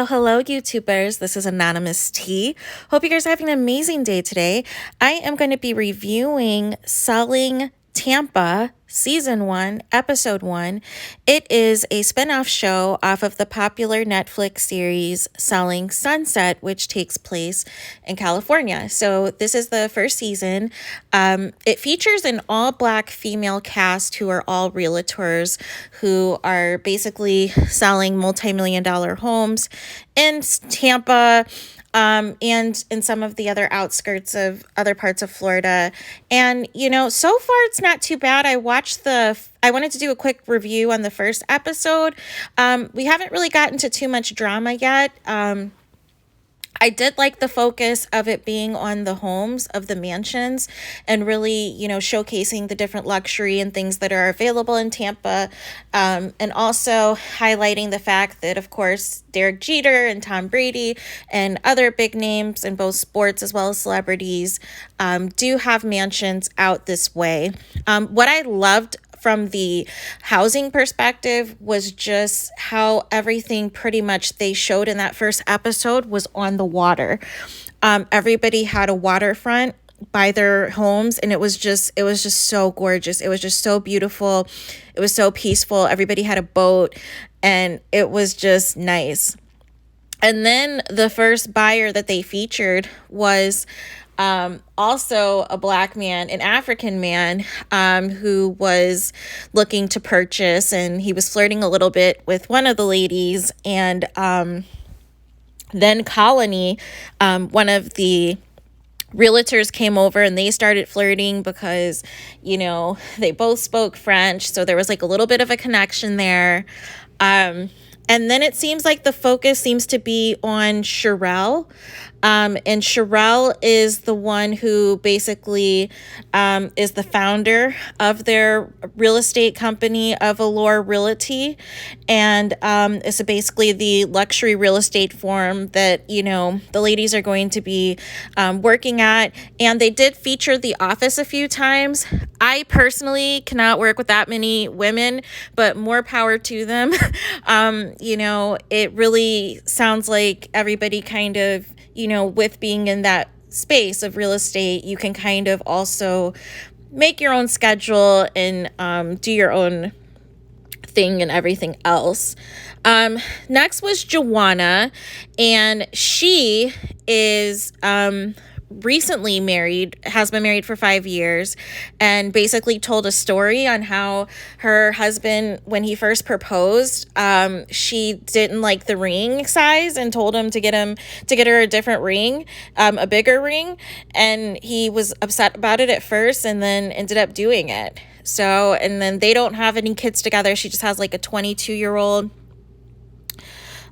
Hello, YouTubers. This is Anonymous T. Hope you guys are having an amazing day today. I am going to be reviewing Selling Tampa Season 1, Episode 1. It is a spin-off show off of the popular Netflix series Selling Sunset, which takes place in California. So this is the first season. It features an all-black female cast who are all realtors who are basically selling multi-million-dollar homes in Tampa, and in some of the other outskirts of other parts of Florida. And, so far it's not too bad. I wanted to do a quick review on the first episode. We haven't really gotten to too much drama yet. I did like the focus of it being on the homes of the mansions and really, showcasing the different luxury and things that are available in Tampa. And also highlighting the fact that, of course, Derek Jeter and Tom Brady and other big names in both sports as well as celebrities do have mansions out this way. What I loved from the housing perspective was just how everything pretty much they showed in that first episode was on the water. Everybody had a waterfront by their homes, and it was just so gorgeous. It was just so beautiful. It was so peaceful. Everybody had a boat, and it was just nice. And then the first buyer that they featured was also a Black man, an African man, who was looking to purchase, and he was flirting a little bit with one of the ladies. And then Colony, one of the realtors, came over and they started flirting because, they both spoke French. So there was like a little bit of a connection there. And then it seems like the focus seems to be on Sherelle. And Sherelle is the one who basically is the founder of their real estate company of Allure Realty. And it's basically the luxury real estate firm that, the ladies are going to be working at. And they did feature The Office a few times. I personally cannot work with that many women, but more power to them. It really sounds like everybody kind of, with being in that space of real estate, you can kind of also make your own schedule and do your own thing and everything else. Next was Joanna, and she is recently married, has been married for 5 years, and basically told a story on how her husband, when he first proposed, she didn't like the ring size and told him to get her a different ring, a bigger ring, and he was upset about it at first and then ended up doing it. So, and then they don't have any kids together. She just has like a 22-year-old.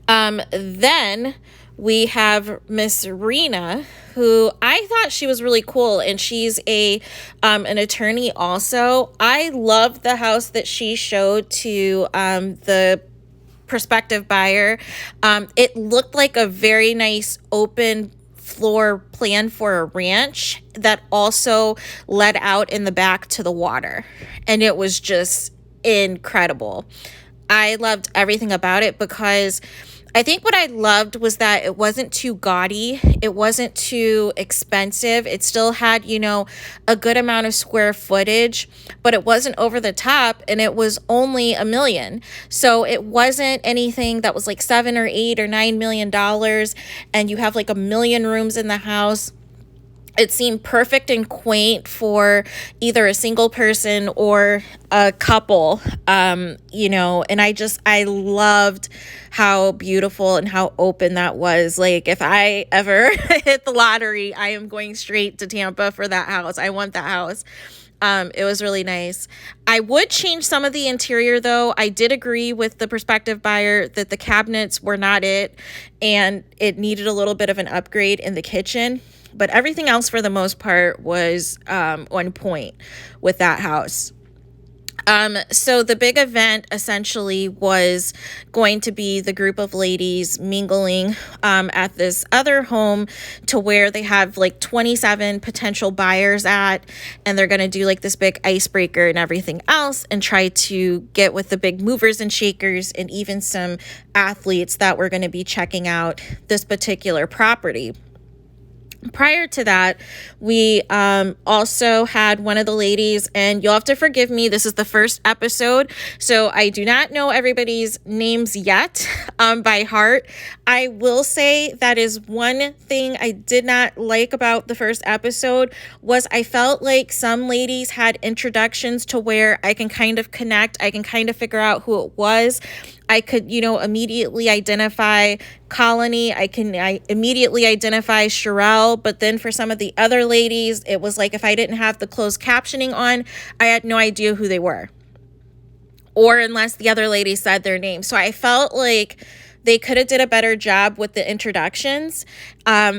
Then we have Miss Rena, who I thought she was really cool, and she's an attorney also. I love the house that she showed to the prospective buyer. It looked like a very nice open floor plan for a ranch that also led out in the back to the water, and it was just incredible. I loved everything about it because I think what I loved was that it wasn't too gaudy. It wasn't too expensive. It still had, a good amount of square footage, but it wasn't over the top, and it was only $1 million. So it wasn't anything that was like $7 or $8 or $9 million, and you have like 1 million rooms in the house. It seemed perfect and quaint for either a single person or a couple, and I loved how beautiful and how open that was. Like, if I ever hit the lottery, I am going straight to Tampa for that house. I want that house. It was really nice. I would change some of the interior though. I did agree with the prospective buyer that the cabinets were not it, and it needed a little bit of an upgrade in the kitchen. But everything else for the most part was on point with that house. So the big event essentially was going to be the group of ladies mingling at this other home, to where they have like 27 potential buyers at, and they're going to do like this big icebreaker and everything else, and try to get with the big movers and shakers and even some athletes that were going to be checking out this particular property. Prior to that, we also had one of the ladies, and you'll have to forgive me, this is the first episode, so I do not know everybody's names yet by heart. I will say that is one thing I did not like about the first episode, was I felt like some ladies had introductions to where I can kind of connect, I can kind of figure out who it was. I could, immediately identify Colony. I immediately identify Sherelle. But then for some of the other ladies, it was like if I didn't have the closed captioning on, I had no idea who they were. Or unless the other lady said their name. So I felt like they could have did a better job with the introductions.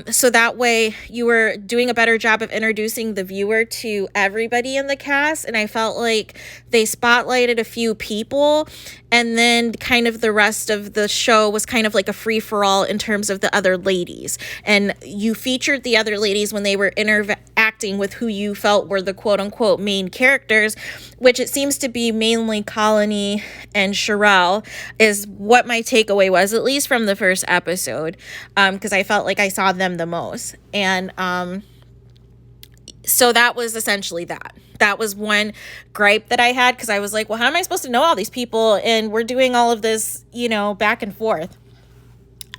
So that way you were doing a better job of introducing the viewer to everybody in the cast. And I felt like they spotlighted a few people, and then kind of the rest of the show was kind of like a free-for-all in terms of the other ladies. And you featured the other ladies when they were interacting with who you felt were the quote-unquote main characters, which it seems to be mainly Colony and Sherelle, is what my takeaway was, at least from the first episode, because I felt like I saw them the most. And so that was essentially that. That was one gripe that I had, because I was like, well, how am I supposed to know all these people? And we're doing all of this, back and forth.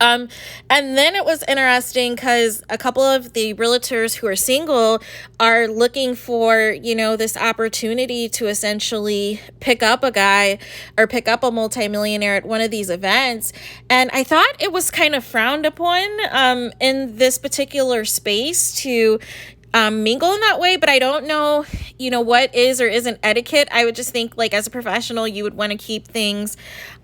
And then it was interesting because a couple of the realtors who are single are looking for, this opportunity to essentially pick up a guy or pick up a multimillionaire at one of these events. And I thought it was kind of frowned upon in this particular space to mingle in that way, but I don't know, what is or isn't etiquette. I would just think, like, as a professional, you would want to keep things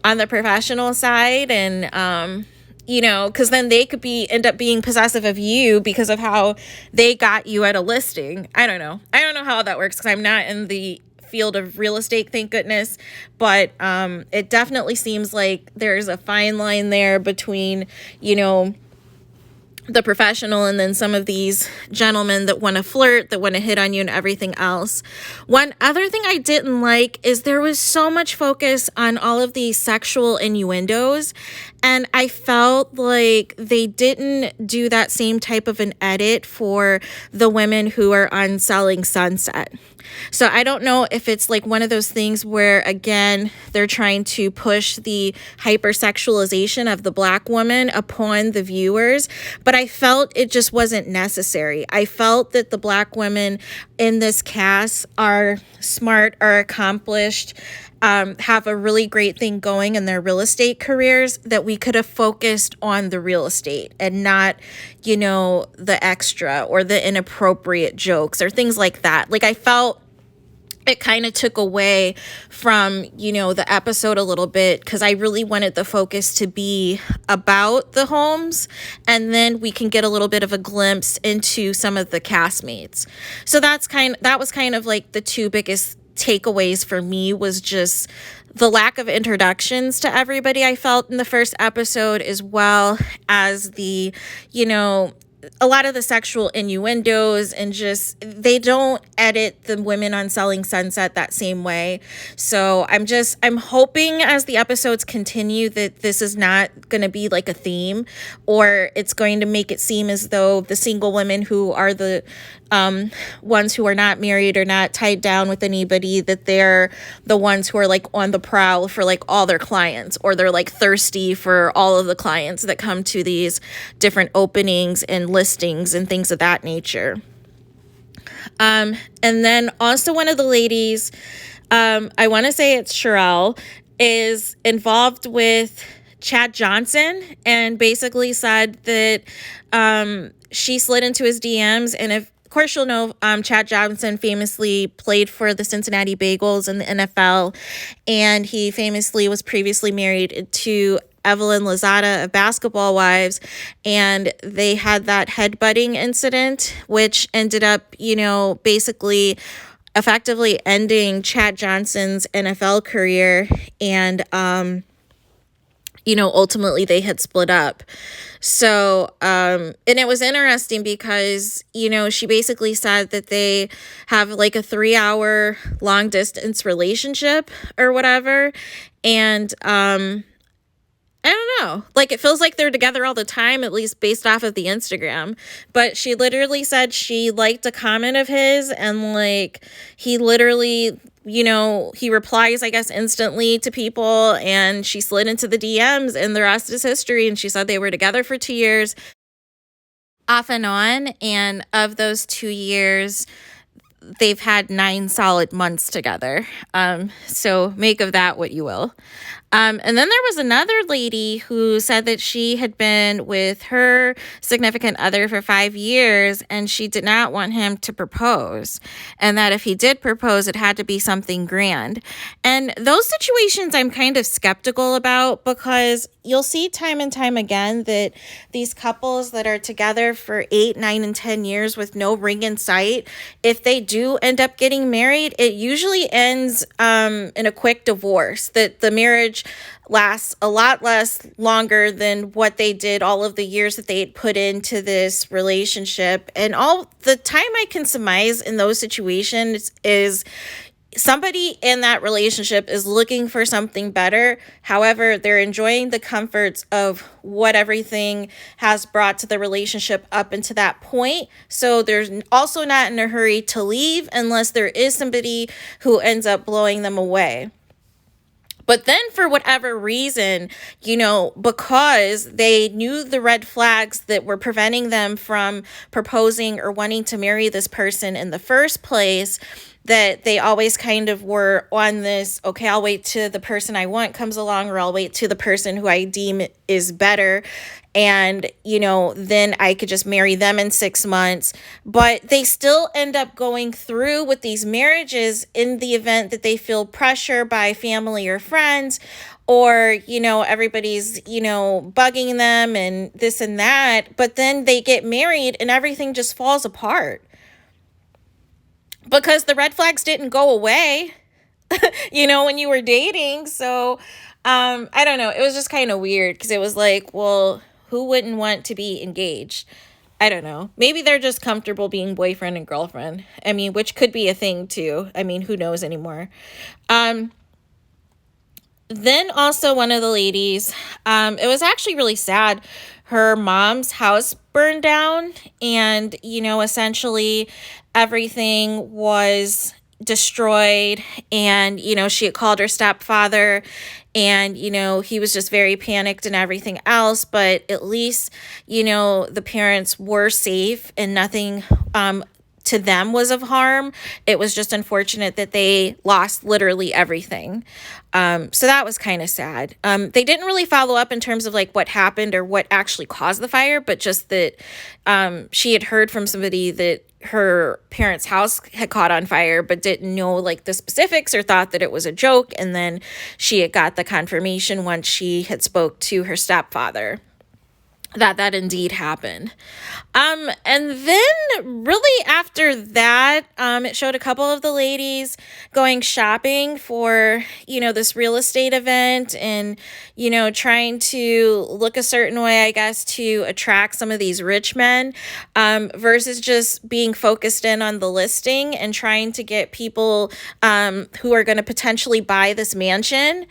on the professional side, and because then they could end up being possessive of you because of how they got you at a listing. I don't know how that works, because I'm not in the field of real estate, thank goodness, but it definitely seems like there's a fine line there between, the professional and then some of these gentlemen that want to flirt, that want to hit on you and everything else. One other thing I didn't like is there was so much focus on all of these sexual innuendos, and I felt like they didn't do that same type of an edit for the women who are on Selling Sunset. So I don't know if it's like one of those things where, again, they're trying to push the hypersexualization of the Black woman upon the viewers, but I felt it just wasn't necessary. I felt that the Black women in this cast are smart, are accomplished, have a really great thing going in their real estate careers, that we could have focused on the real estate and not, the extra or the inappropriate jokes or things like that. Like, I felt it kind of took away from, the episode a little bit, because I really wanted the focus to be about the homes, and then we can get a little bit of a glimpse into some of the castmates. So that was kind of like the two biggest takeaways for me, was just the lack of introductions to everybody I felt in the first episode, as well as the, a lot of the sexual innuendos, and just they don't edit the women on Selling Sunset that same way. So I'm hoping as the episodes continue that this is not going to be like a theme, or it's going to make it seem as though the single women who are the ones who are not married or not tied down with anybody, that they're the ones who are like on the prowl for like all their clients, or they're like thirsty for all of the clients that come to these different openings and listings and things of that nature. And then also one of the ladies, I want to say it's Sherelle, is involved with Chad Johnson, and basically said that she slid into his DMs, and if of course, you'll know Chad Johnson famously played for the Cincinnati Bengals in the NFL, and he famously was previously married to Evelyn Lozada of Basketball Wives, and they had that headbutting incident, which ended up, basically effectively ending Chad Johnson's NFL career, and ultimately they had split up. So, and it was interesting because, she basically said that they have like a 3-hour long distance relationship or whatever. And, I don't know, like it feels like they're together all the time, at least based off of the Instagram. But she literally said she liked a comment of his, and like he literally, he replies, I guess, instantly to people, and she slid into the DMs, and the rest is history. And she said they were together for 2 years, off and on. And of those 2 years, they've had 9 solid months together. So make of that what you will. And then there was another lady who said that she had been with her significant other for 5 years, and she did not want him to propose, and that if he did propose, it had to be something grand. And those situations I'm kind of skeptical about, because you'll see time and time again that these couples that are together for 8, 9, and 10 years with no ring in sight, if they do end up getting married, it usually ends in a quick divorce, that the marriage lasts a lot less longer than what they did all of the years that they had put into this relationship. And all the time I can surmise in those situations is somebody in that relationship is looking for something better. However, they're enjoying the comforts of what everything has brought to the relationship up until that point. So there's also not in a hurry to leave unless there is somebody who ends up blowing them away. But then for whatever reason, because they knew the red flags that were preventing them from proposing or wanting to marry this person in the first place, that they always kind of were on this, okay, I'll wait till the person I want comes along, or I'll wait till the person who I deem is better. And, then I could just marry them in 6 months. But they still end up going through with these marriages in the event that they feel pressure by family or friends, or, everybody's, bugging them and this and that. But then they get married and everything just falls apart because the red flags didn't go away, when you were dating. So, I don't know. It was just kind of weird because it was like, well, who wouldn't want to be engaged? I don't know. Maybe they're just comfortable being boyfriend and girlfriend. I mean, which could be a thing too. I mean, who knows anymore? Then also one of the ladies, it was actually really sad. Her mom's house burned down, and, essentially everything was destroyed. And, she had called her stepfather, and, he was just very panicked and everything else. But at least, the parents were safe and nothing, to them was of harm. It was just unfortunate that they lost literally everything. So that was kind of sad. They didn't really follow up in terms of like what happened or what actually caused the fire, but just that she had heard from somebody that her parents' house had caught on fire, but didn't know like the specifics or thought that it was a joke. And then she had got the confirmation once she had spoke to her stepfather that indeed happened. And then really after that, it showed a couple of the ladies going shopping for, this real estate event, and, trying to look a certain way, I guess, to attract some of these rich men, versus just being focused in on the listing and trying to get people, who are going to potentially buy this mansion.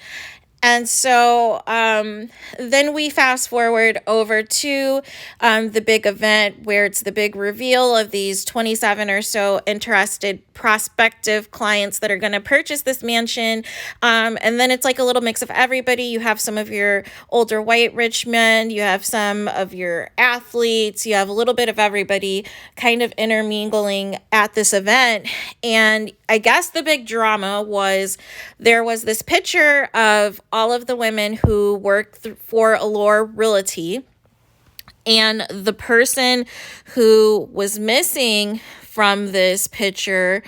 And so then we fast forward over to the big event where it's the big reveal of these 27 or so interested prospective clients that are going to purchase this mansion. And then it's like a little mix of everybody. You have some of your older white rich men, you have some of your athletes, you have a little bit of everybody kind of intermingling at this event. And I guess the big drama was there was this picture of all of the women who work for Allure Realty, and the person who was missing from this picture.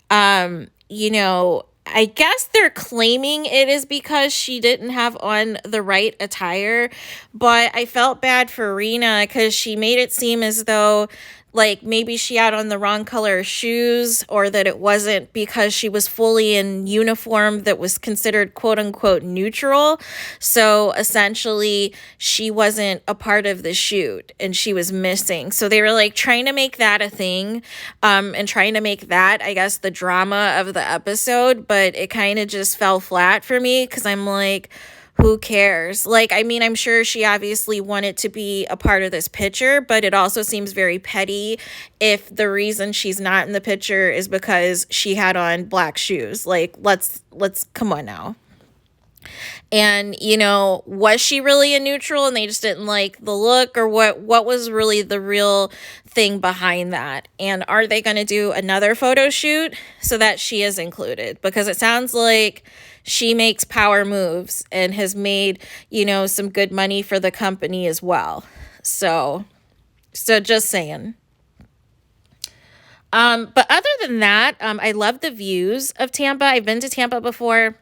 You know, I guess they're claiming it is because she didn't have on the right attire, but I felt bad for Rena because she made it seem as though like maybe she had on the wrong color shoes, or that it wasn't because she was fully in uniform that was considered quote unquote neutral. So essentially she wasn't a part of the shoot and she was missing. So they were like trying to make that a thing, and trying to make that, I guess, the drama of the episode, but it kind of just fell flat for me because I'm like, who cares? Like, I mean, I'm sure she obviously wanted to be a part of this picture, but it also seems very petty if the reason she's not in the picture is because she had on black shoes. Like, let's come on now. And, you know, was she really a neutral and they just didn't like the look, or what was really the real thing behind that? And are they going to do another photo shoot so that she is included? Because it sounds like she makes power moves and has made, you know, some good money for the company as well. So just saying. But other than that, I love the views of Tampa. I've been to Tampa before.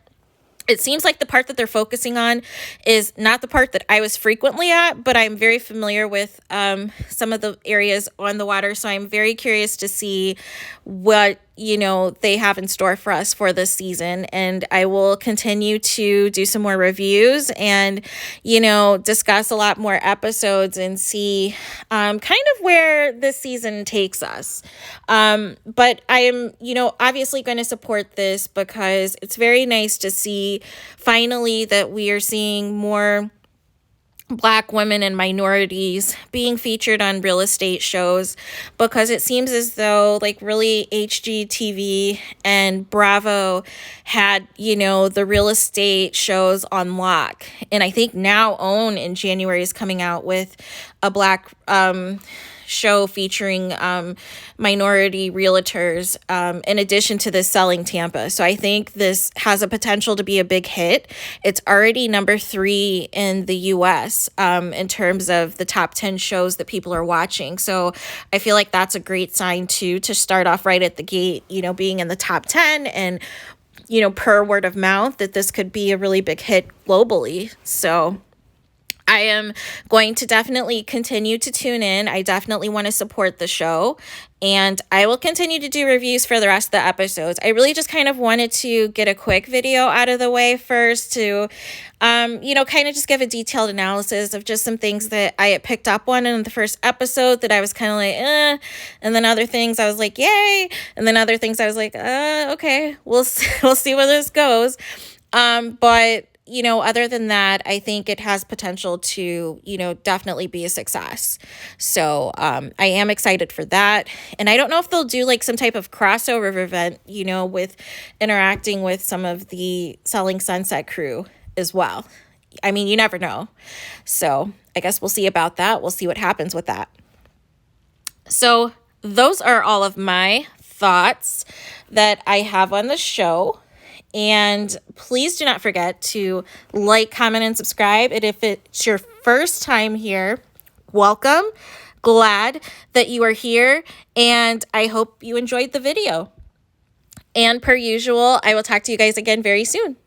It seems like the part that they're focusing on is not the part that I was frequently at, but I'm very familiar with some of the areas on the water. So I'm very curious to see what, you know, they have in store for us for this season. And I will continue to do some more reviews and, you know, discuss a lot more episodes and see kind of where this season takes us. But I am, you know, obviously going to support this because it's very nice to see finally that we are seeing more Black women and minorities being featured on real estate shows, because it seems as though like really HGTV and Bravo had, you know, the real estate shows on lock. And I think Now Own in January is coming out with a Black show featuring minority realtors, in addition to this Selling Tampa. So I think this has a potential to be a big hit. It's already number 3 in the US in terms of the top 10 shows that people are watching. So I feel like that's a great sign too, to start off right at the gate, you know, being in the top 10 and, you know, per word of mouth, that this could be a really big hit globally. So I am going to definitely continue to tune in. I definitely want to support the show, and I will continue to do reviews for the rest of the episodes. I really just kind of wanted to get a quick video out of the way first to, you know, kind of just give a detailed analysis of just some things that I had picked up on in the first episode that I was kind of like, and then other things I was like, yay, and then other things I was like, okay, we'll see where this goes. But you know, other than that, I think it has potential to, you know, definitely be a success. So I am excited for that. And I don't know if they'll do like some type of crossover event, you know, with interacting with some of the Selling Sunset crew as well. I mean, you never know. So I guess we'll see about that. We'll see what happens with that. So those are all of my thoughts that I have on the show. And please do not forget to like, comment, and subscribe. And if it's your first time here, welcome. Glad that you are here. And I hope you enjoyed the video. And per usual, I will talk to you guys again very soon.